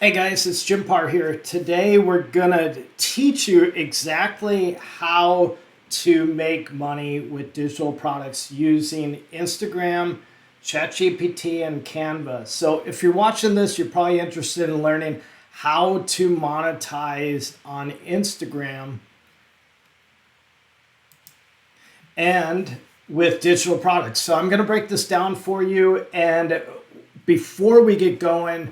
Hey guys, it's Jim Parr here. Today we're gonna teach you exactly how to make money with digital products using Instagram, ChatGPT, and Canva. So if you're watching this, you're probably interested in learning how to monetize on Instagram and with digital products. So I'm gonna break this down for you, and before we get going,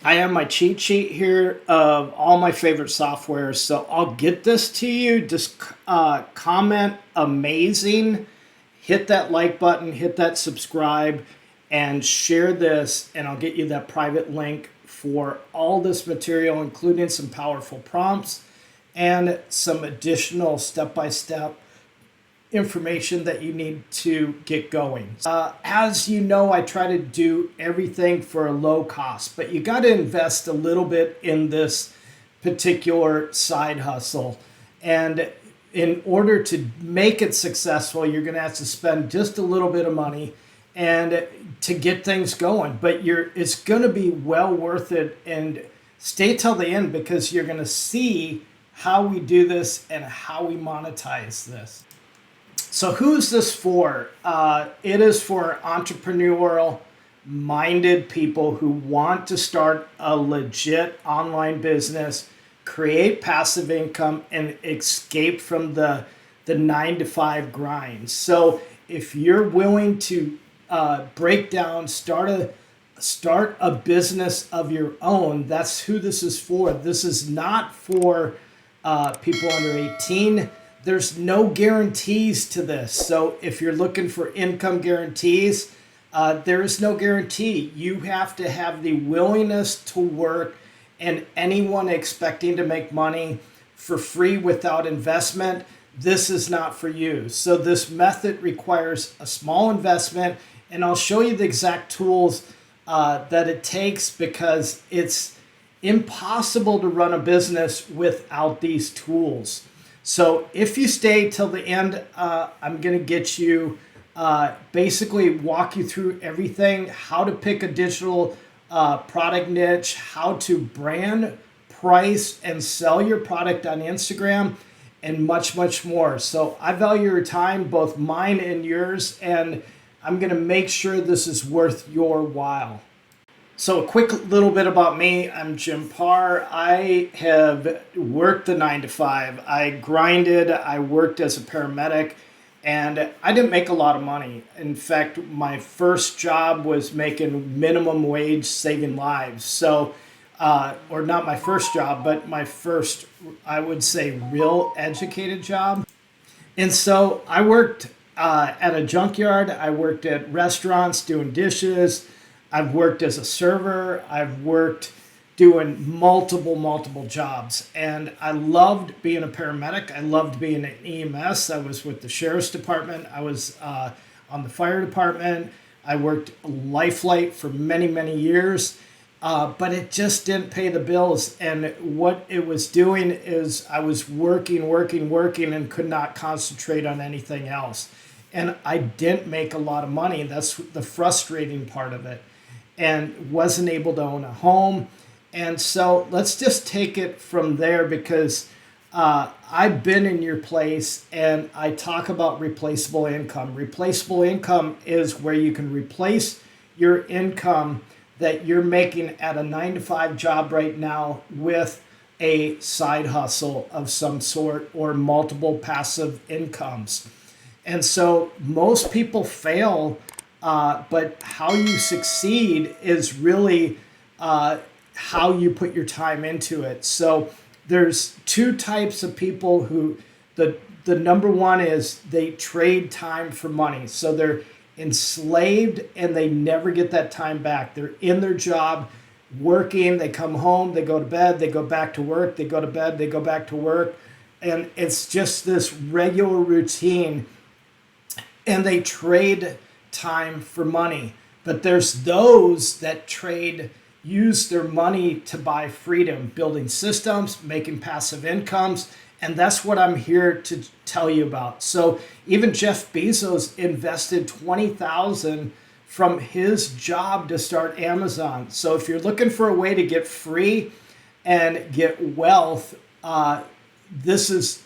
I have my cheat sheet here of all my favorite softwares. So I'll get this to you. Just comment amazing, hit that like button, hit that subscribe, and share this, and I'll get you that private link for all this material, including some powerful prompts and some additional step-by-step information that you need to get going. As you know, I try to do everything for a low cost, but you got to invest a little bit in this particular side hustle. And in order to make it successful, you're going to have to spend just a little bit of money and to get things going. But it's going to be well worth it, and stay till the end because you're going to see how we do this and how we monetize this. So who's this for? It is for entrepreneurial minded people who want to start a legit online business, create passive income, and escape from the 9-to-5 grind. So if you're willing to break down, start a business of your own, that's who this is for. This is not for people under 18. There's no guarantees to this. So if you're looking for income guarantees, there is no guarantee. You have to have the willingness to work, and anyone expecting to make money for free without investment, this is not for you. So this method requires a small investment, and I'll show you the exact tools that it takes, because it's impossible to run a business without these tools. So if you stay till the end, I'm going to get you, basically walk you through everything, how to pick a digital product niche, how to brand, price, and sell your product on Instagram, and much, much more. So I value your time, both mine and yours, and I'm going to make sure this is worth your while. So a quick little bit about me. I'm Jim Parr. I have worked the 9-to-5. I grinded. I worked as a paramedic, and I didn't make a lot of money. In fact, my first job was making minimum wage, saving lives. So, or not my first job, but my first, I would say, real educated job. And so I worked at a junkyard. I worked at restaurants doing dishes. I've worked as a server. I've worked doing multiple jobs. And I loved being a paramedic. I loved being an EMS. I was with the sheriff's department. I was on the fire department. I worked Lifeline for many years. But it just didn't pay the bills. And what it was doing is I was working and could not concentrate on anything else. And I didn't make a lot of money. That's the frustrating part of it. And wasn't able to own a home. And so let's just take it from there, because I've been in your place, and I talk about replaceable income. Replaceable income is where you can replace your income that you're making at a 9-to-5 job right now with a side hustle of some sort or multiple passive incomes. And so most people fail. But how you succeed is really how you put your time into it. So there's two types of people who, the number one is they trade time for money. So they're enslaved and they never get that time back. They're in their job, working, they come home, they go to bed, they go back to work, they go to bed, they go back to work. And it's just this regular routine, and they trade time for money. But there's those that use their money to buy freedom, building systems, making passive incomes, and that's what I'm here to tell you about. So even Jeff Bezos invested $20,000 from his job to start Amazon. So if you're looking for a way to get free and get wealth, this is,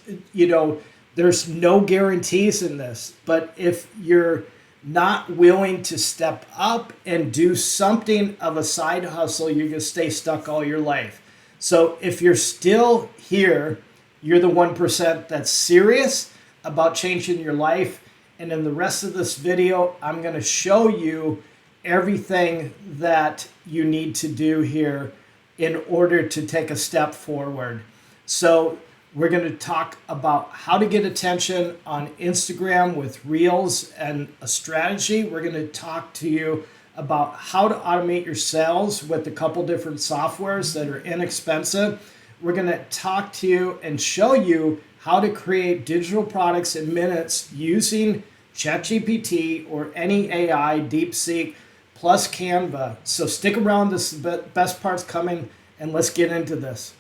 there's no guarantees in this. But if you're not willing to step up and do something of a side hustle, you're going to stay stuck all your life. So if you're still here, you're the 1% that's serious about changing your life. And in the rest of this video, I'm going to show you everything that you need to do here in order to take a step forward. So we're going to talk about how to get attention on Instagram with Reels and a strategy. We're going to talk to you about how to automate your sales with a couple different softwares that are inexpensive. We're going to talk to you and show you how to create digital products in minutes using ChatGPT or any AI, DeepSeek, plus Canva. So stick around, this is the best part's coming, and let's get into this.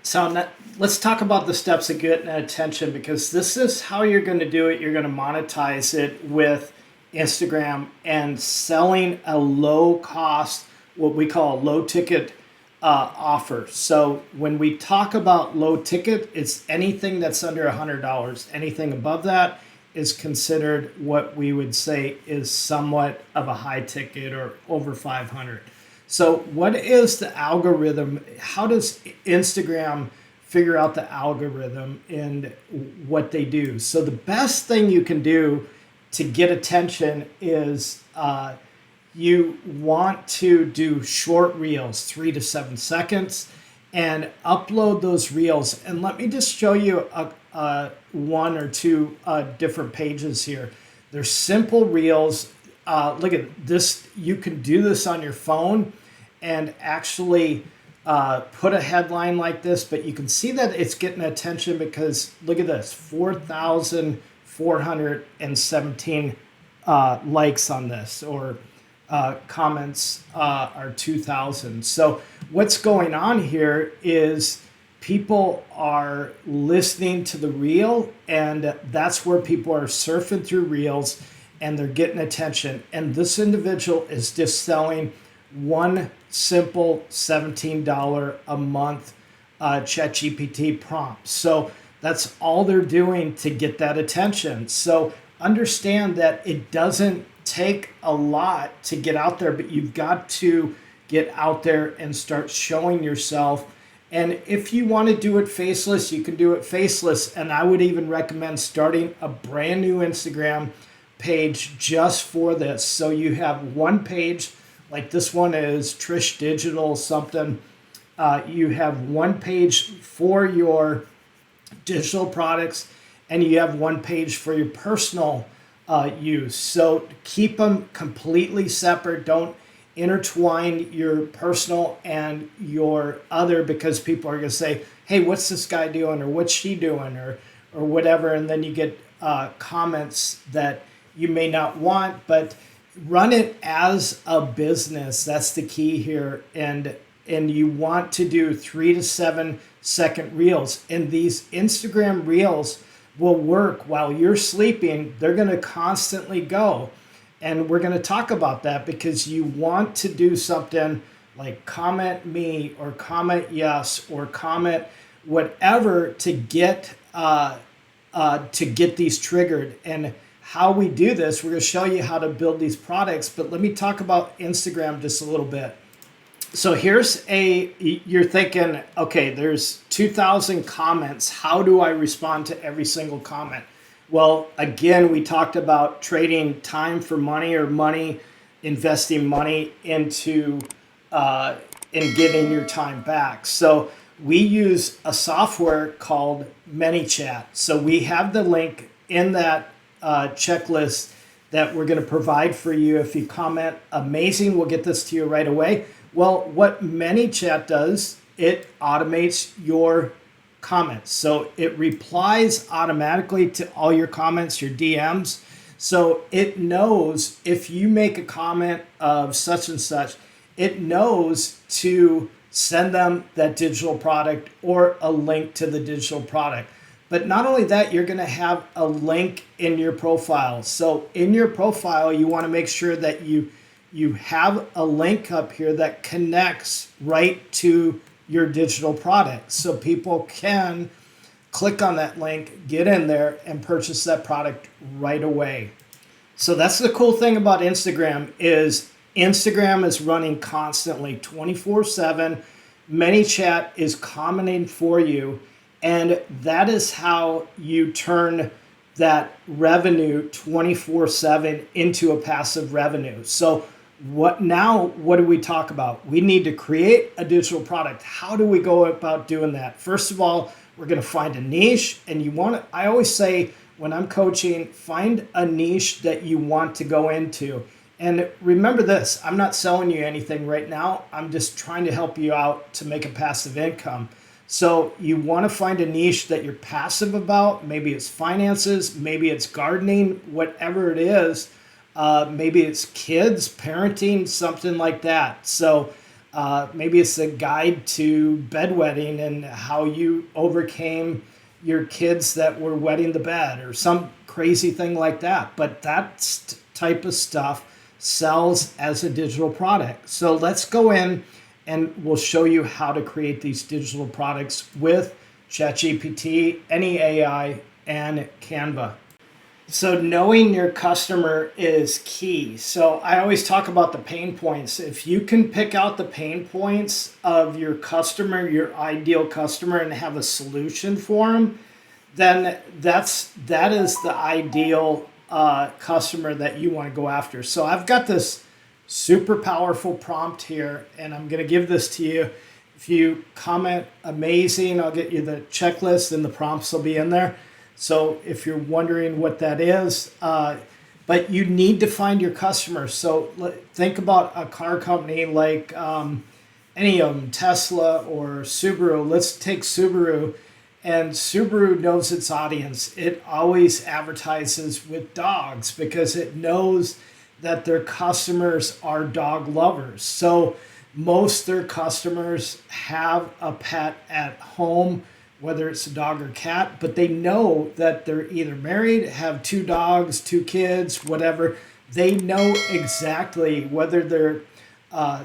So let's talk about the steps of getting attention, because this is how you're going to do it. You're going to monetize it with Instagram and selling a low cost, what we call a low ticket offer. So when we talk about low ticket, it's anything that's under $100. Anything above that is considered what we would say is somewhat of a high ticket or over 500. So what is the algorithm? How does Instagram figure out the algorithm and what they do? So the best thing you can do to get attention is you want to do short reels, 3 to 7 seconds, and upload those reels. And let me just show you one or two different pages here. They're simple reels. Look at this. You can do this on your phone and actually put a headline like this, but you can see that it's getting attention because look at this, 4,417 likes on this, or comments are 2,000. So what's going on here is people are listening to the reel, and that's where people are surfing through reels and they're getting attention. And this individual is just selling one simple $17 a month ChatGPT prompt. So that's all they're doing to get that attention. So understand that it doesn't take a lot to get out there, but you've got to get out there and start showing yourself. And if you want to do it faceless, you can do it faceless. And I would even recommend starting a brand new Instagram page just for this. So you have one page, like this one is Trish Digital something. You have one page for your digital products, and you have one page for your personal use. So keep them completely separate. Don't intertwine your personal and your other, because people are going to say, hey, what's this guy doing, or what's she doing, or whatever. And then you get comments that you may not want, but run it as a business. That's the key here. And you want to do 3 to 7 second reels. And these Instagram reels will work while you're sleeping. They're going to constantly go. And we're going to talk about that, because you want to do something like comment me or comment yes or comment whatever to get these triggered. And how we do this, we're going to show you how to build these products. But let me talk about Instagram just a little bit. So you're thinking, okay, there's 2,000 comments. How do I respond to every single comment? Well, again, we talked about trading time for money, or investing money into in getting your time back. So we use a software called ManyChat. So we have the link in that checklist that we're going to provide for you. If you comment, amazing, we'll get this to you right away. Well, what ManyChat does, it automates your comments. So it replies automatically to all your comments, your DMs. So it knows if you make a comment of such and such, it knows to send them that digital product or a link to the digital product. But not only that, you're going to have a link in your profile. So in your profile, you want to make sure that you you have a link up here that connects right to your digital product. So people can click on that link, get in there, and purchase that product right away. So that's the cool thing about Instagram is Instagram is running constantly 24/7. ManyChat is commenting for you, and that is how you turn that revenue 24/7 into a passive revenue. So what do we talk about? We need to create a digital product. How do we go about doing that? First of all, we're going to find a niche, and I always say when I'm coaching, find a niche that you want to go into. And remember this, I'm not selling you anything right now. I'm just trying to help you out to make a passive income. So you want to find a niche that you're passive about. Maybe it's finances, maybe it's gardening, whatever it is. Maybe it's kids, parenting, something like that. So maybe it's a guide to bedwetting and how you overcame your kids that were wetting the bed or some crazy thing like that. But that type of stuff sells as a digital product. So let's go in and we'll show you how to create these digital products with ChatGPT, any AI, and Canva. So knowing your customer is key. So I always talk about the pain points. If you can pick out the pain points of your customer, your ideal customer, and have a solution for them, then that is the ideal customer that you want to go after. So I've got this super powerful prompt here, and I'm going to give this to you. If you comment amazing, I'll get you the checklist and the prompts will be in there. So if you're wondering what that is, but you need to find your customers. So think about a car company like any of them, Tesla or Subaru. Let's take Subaru. And Subaru knows its audience. It always advertises with dogs because it knows that their customers are dog lovers. So most their customers have a pet at home, whether it's a dog or cat, but they know that they're either married, have 2 dogs, 2 kids, whatever. They know exactly whether they're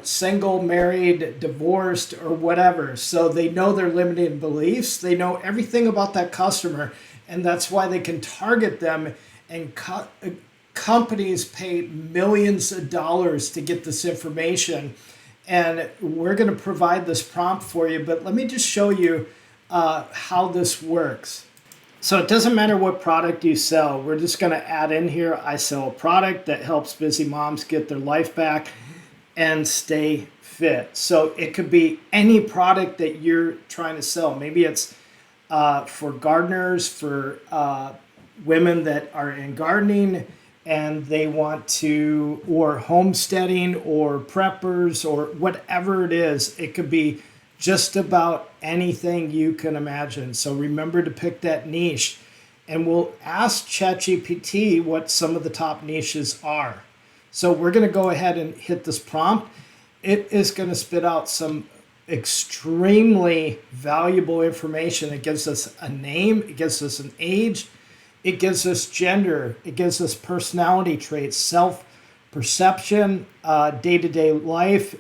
single, married, divorced, or whatever. So they know their limiting beliefs. They know everything about that customer, and that's why they can target them. And companies pay millions of dollars to get this information. And we're going to provide this prompt for you, but let me just show you how this works. So it doesn't matter what product you sell. We're just going to add in here, I sell a product that helps busy moms get their life back and stay fit. So it could be any product that you're trying to sell. Maybe it's for gardeners, for women that are in gardening and they want to, or homesteading, or preppers, or whatever it is. It could be just about anything you can imagine. So remember to pick that niche, and we'll ask ChatGPT what some of the top niches are. So we're going to go ahead and hit this prompt. It is going to spit out some extremely valuable information. It gives us a name, it gives us an age, it gives us gender, it gives us personality traits, self-perception, day-to-day life,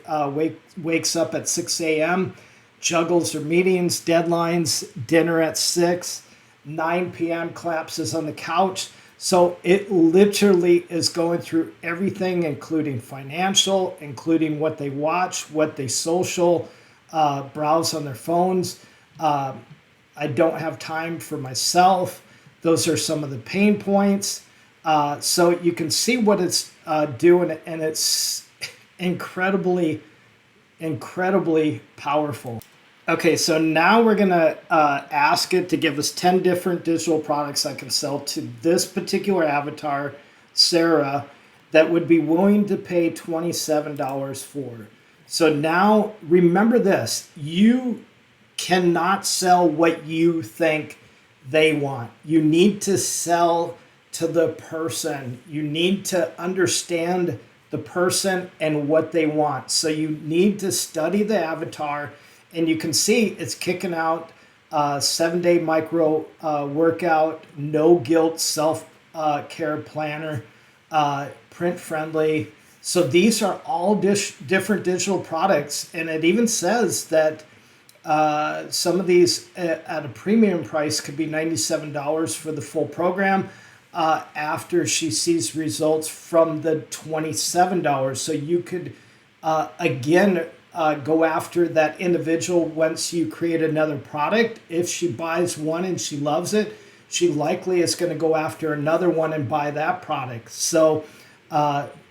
wakes up at 6 a.m., juggles her meetings, deadlines, dinner at 6, 9 p.m., collapses on the couch. So it literally is going through everything, including financial, including what they watch, what they social, browse on their phones. I don't have time for myself. Those are some of the pain points. So you can see what it's doing, and it's incredibly powerful. Okay, so now we're going to ask it to give us 10 different digital products I can sell to this particular avatar, Sarah, that would be willing to pay $27 for. So now remember this, you cannot sell what you think they want. You need to sell to the person. You need to understand the person and what they want. So you need to study the avatar. And you can see it's kicking out 7-day micro workout, no guilt self-care planner, print friendly, So these are all different digital products, and it even says that some of these at a premium price could be $97 for the full program after she sees results from the $27. So you could, again, go after that individual once you create another product. If she buys one and she loves it, she likely is going to go after another one and buy that product. So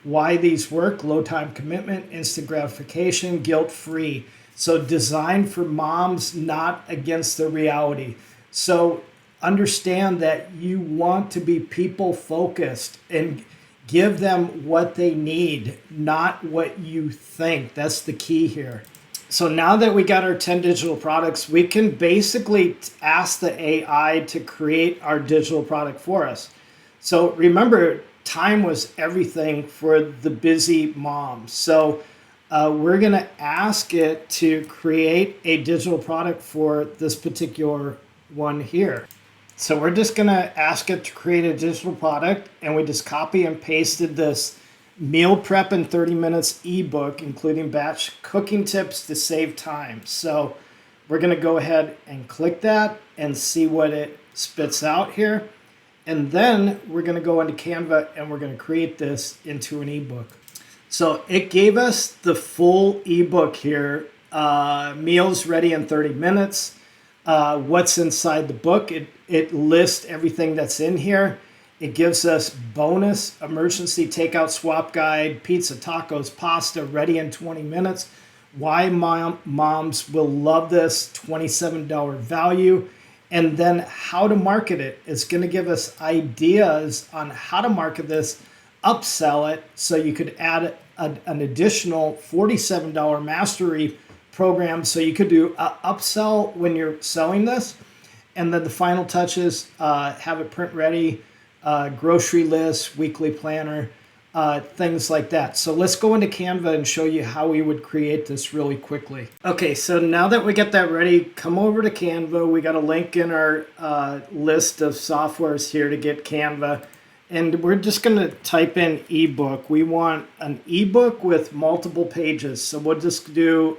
why these work: low time commitment, instant gratification, guilt-free. So designed for moms, not against the reality. So understand that you want to be people focused and give them what they need, not what you think. That's the key here. So now that we got our 10 digital products, we can basically ask the AI to create our digital product for us. So remember, time was everything for the busy mom. So we're going to ask it to create a digital product for this particular one here. So we're just going to ask it to create a digital product, and we just copy and pasted this meal prep in 30 minutes ebook, including batch cooking tips to save time. So we're going to go ahead and click that and see what it spits out here. And then we're going to go into Canva and we're going to create this into an ebook. So it gave us the full ebook here, meals ready in 30 minutes. What's inside the book? It lists everything that's in here. It gives us bonus emergency takeout swap guide, pizza, tacos, pasta ready in 20 minutes. Why moms will love this, $27 value. And then how to market it. It's going to give us ideas on how to market this, upsell it, so you could add an additional $47 mastery program. So you could do an upsell when you're selling this. And then the final touches, have it print ready, grocery list, weekly planner, things like that. So let's go into Canva and show you how we would create this really quickly. Okay, so now that we get that ready, come over to Canva. We got a link in our list of softwares here to get Canva. And we're just going to type in ebook. We want an ebook with multiple pages. So we'll just do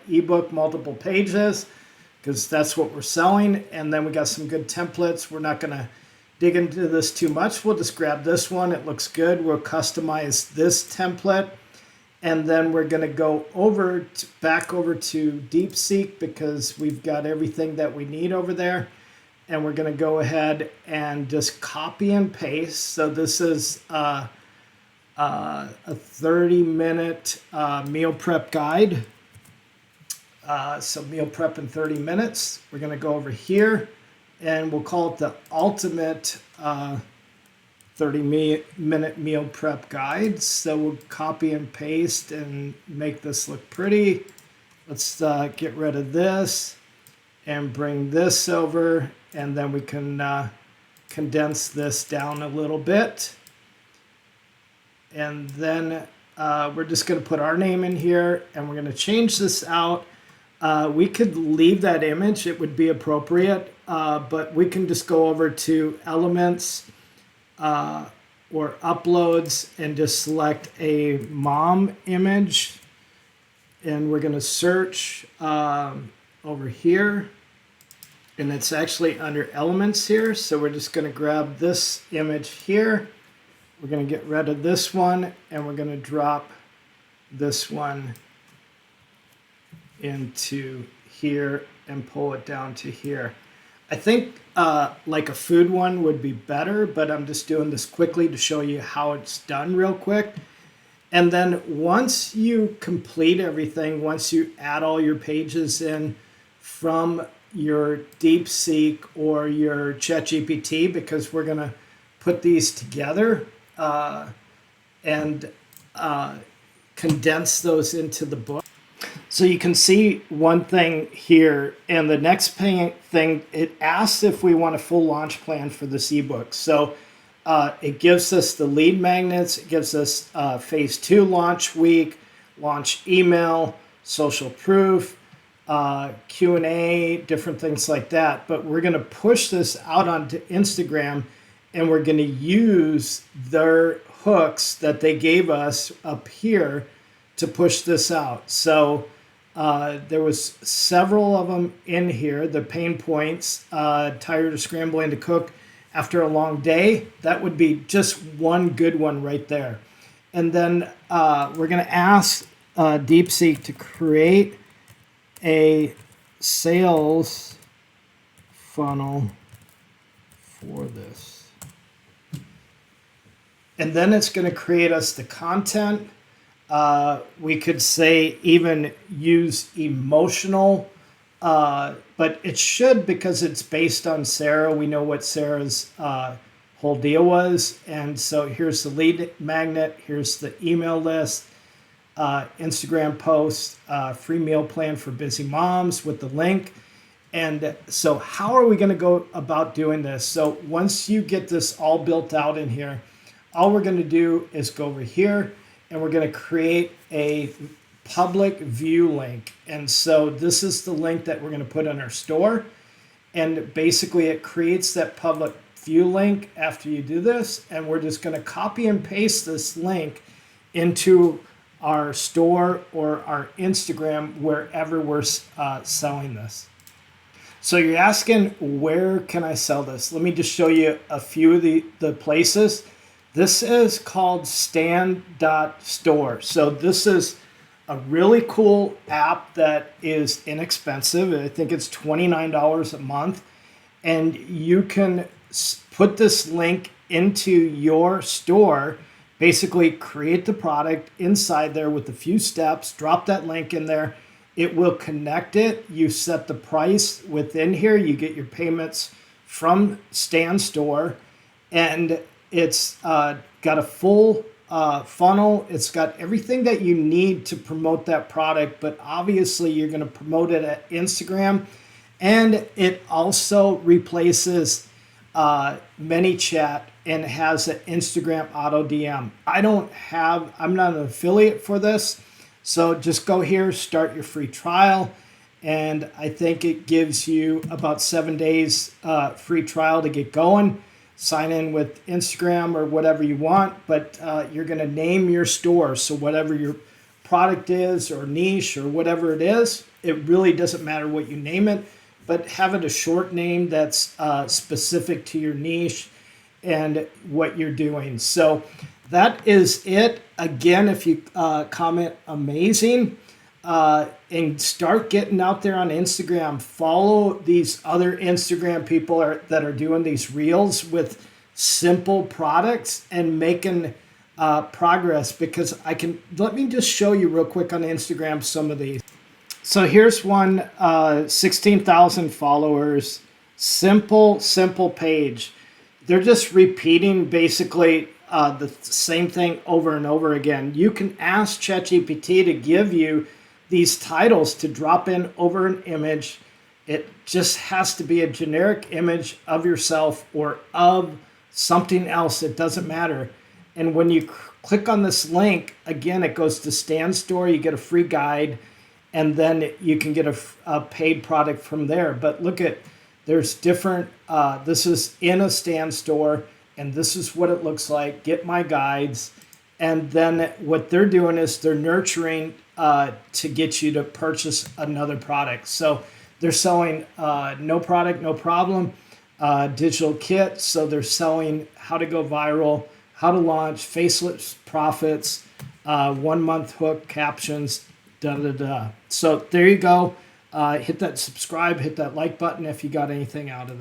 ebook multiple pages because that's what we're selling. And then we got some good templates. We're not going to dig into this too much. We'll just grab this one. It looks good. We'll customize this template. And then we're going to go back over to DeepSeek because we've got everything that we need over there. And we're going to go ahead and just copy and paste. So this is a 30-minute meal prep guide. So meal prep in 30 minutes. We're going to go over here and we'll call it the ultimate 30-minute meal prep guide. So we'll copy and paste and make this look pretty. Let's get rid of this and bring this over. And then we can condense this down a little bit. And then we're just going to put our name in here and we're going to change this out. We could leave that image. It would be appropriate. But we can just go over to Elements or Uploads and just select a mom image. And we're going to search over here. And it's actually under Elements here. So we're just going to grab this image here. We're going to get rid of this one. And we're going to drop this one into here and pull it down to here. I think like a food one would be better, but I'm just doing this quickly to show you how it's done real quick. And then once you complete everything, once you add all your pages in from your DeepSeek or your ChatGPT, because we're going to put these together and condense those into the book. So you can see one thing here, and the next thing, it asks if we want a full launch plan for this ebook. So it gives us the lead magnets, it gives us phase 2 launch week, launch email, social proof, Q&A, different things like that. But we're going to push this out onto Instagram, and we're going to use their hooks that they gave us up here to push this out. So there was several of them in here. The pain points, tired of scrambling to cook after a long day. That would be just one good one right there. And then we're going to ask DeepSeek to create a sales funnel for this. And then it's going to create us the content. We could say even use emotional, but it should, because it's based on Sarah. We know what Sarah's whole deal was. And so here's the lead magnet. Here's the email list, Instagram post, free meal plan for busy moms with the link. And so how are we going to go about doing this? So once you get this all built out in here, all we're going to do is go over here and we're going to create a public view link. And so this is the link that we're going to put in our store. And basically it creates that public view link after you do this. And we're just going to copy and paste this link into our store or our Instagram, wherever we're selling this. So you're asking, where can I sell this? Let me just show you a few of the places. This is called stand.store. So this is a really cool app that is inexpensive. I think it's $29 a month. And you can put this link into your store, basically create the product inside there with a few steps, drop that link in there. It will connect it. You set the price within here. You get your payments from Stand Store, and it's got a full funnel. It's got everything that you need to promote that product, but obviously you're going to promote it at Instagram, and it also replaces ManyChat and has an Instagram auto DM. I'm not an affiliate for this. So just go here, start your free trial. And I think it gives you about 7 days free trial to get going. Sign in with Instagram or whatever you want, but you're going to name your store. So whatever your product is or niche or whatever it is, it really doesn't matter what you name it, but have it a short name that's specific to your niche and what you're doing. So that is it. Again, if you comment amazing and start getting out there on Instagram, follow these other Instagram people that are doing these reels with simple products and making progress, because let me just show you real quick on Instagram some of these. So here's one, 16,000 followers, simple page. They're just repeating basically the same thing over and over again. You can ask ChatGPT to give you these titles to drop in over an image. It just has to be a generic image of yourself or of something else. It doesn't matter. And when you click on this link, again, it goes to Stand Store. You get a free guide, and then you can get a paid product from there. But look at, there's different, this is in a Stand Store, and this is what it looks like. Get my guides. And then what they're doing is they're nurturing to get you to purchase another product. So they're selling no product, no problem, digital kit. So they're selling how to go viral, how to launch, faceless profits, 1 month hook, captions, So there you go. Hit that subscribe, hit that like button if you got anything out of it.